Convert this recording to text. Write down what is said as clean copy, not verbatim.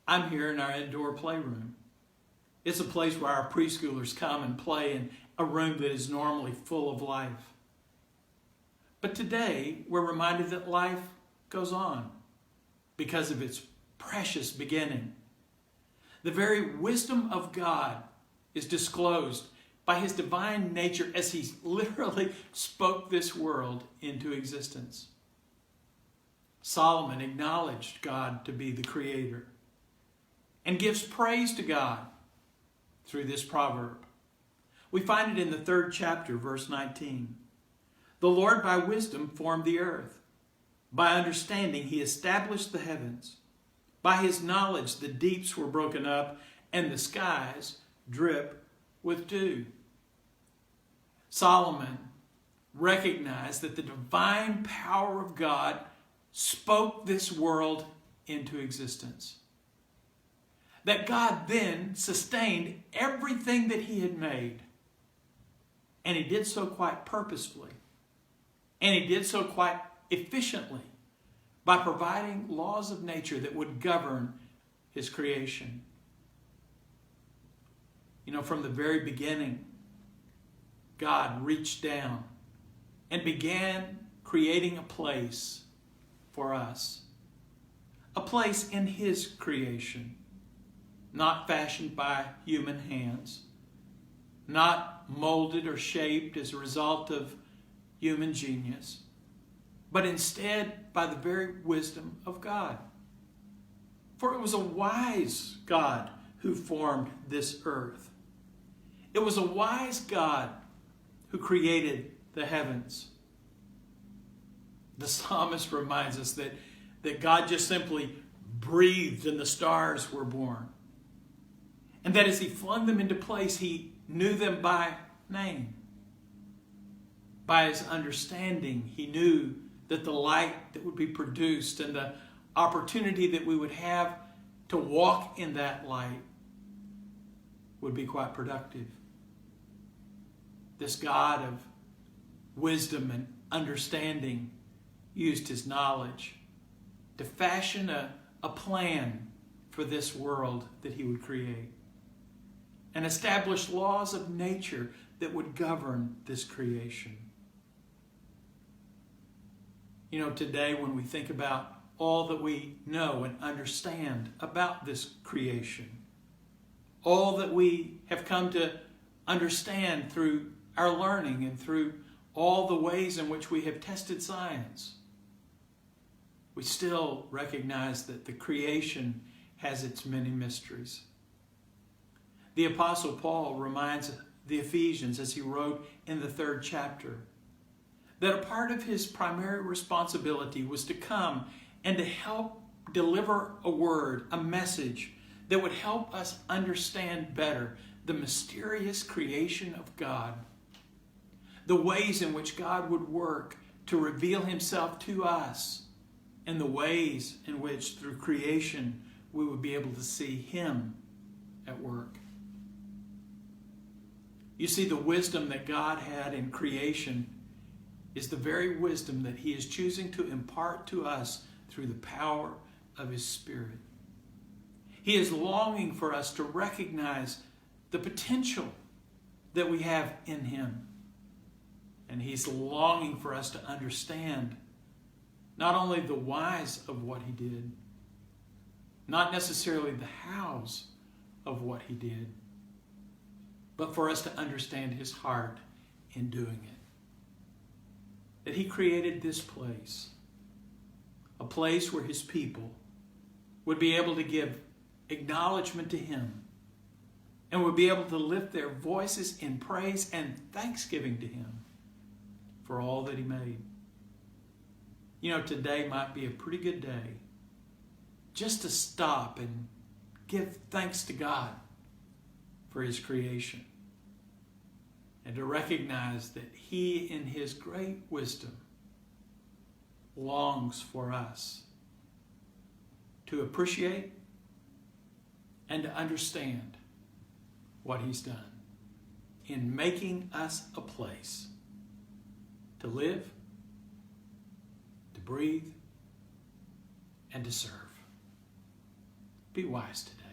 I'm here in our indoor playroom. It's a place where our preschoolers come and play in a room that is normally full of life. But today, we're reminded that life goes on because of its precious beginning. The very wisdom of God is disclosed by his divine nature as he literally spoke this world into existence. Solomon acknowledged God to be the creator and gives praise to God through this proverb. We find it in the 3rd chapter, verse 19. The Lord by wisdom formed the earth. By understanding he established the heavens. By his knowledge the deeps were broken up and the skies drip with dew. Solomon recognized that the divine power of God spoke this world into existence. That God then sustained everything that he had made. And he did so quite purposefully. And he did so quite efficiently by providing laws of nature that would govern his creation. You know, from the very beginning, God reached down and began creating a place for us. A place in his creation, not fashioned by human hands, not molded or shaped as a result of human genius, but instead by the very wisdom of God. For it was a wise God who formed this earth. It was a wise God who created the heavens. The psalmist reminds us that God just simply breathed and the stars were born. And that as he flung them into place, he knew them by name. By his understanding, he knew that the light that would be produced and the opportunity that we would have to walk in that light would be quite productive. This God of wisdom and understanding used his knowledge to fashion a plan for this world that he would create and establish laws of nature that would govern this creation. You know, today when we think about all that we know and understand about this creation, all that we have come to understand through our learning and through all the ways in which we have tested science, we still recognize that the creation has its many mysteries. The Apostle Paul reminds the Ephesians, as he wrote in the 3rd chapter, that a part of his primary responsibility was to come and to help deliver a word, a message that would help us understand better the mysterious creation of God, the ways in which God would work to reveal himself to us, and the ways in which through creation we would be able to see him at work. You see, the wisdom that God had in creation is the very wisdom that he is choosing to impart to us through the power of his Spirit. He is longing for us to recognize the potential that we have in him. And he's longing for us to understand not only the whys of what he did, not necessarily the hows of what he did, but for us to understand his heart in doing it. That he created this place, a place where his people would be able to give acknowledgement to him and would be able to lift their voices in praise and thanksgiving to him for all that he made. You know, today might be a pretty good day just to stop and give thanks to God for his creation and to recognize that he, in his great wisdom, longs for us to appreciate and to understand what he's done in making us a place to live, to breathe, and to serve. Be wise today.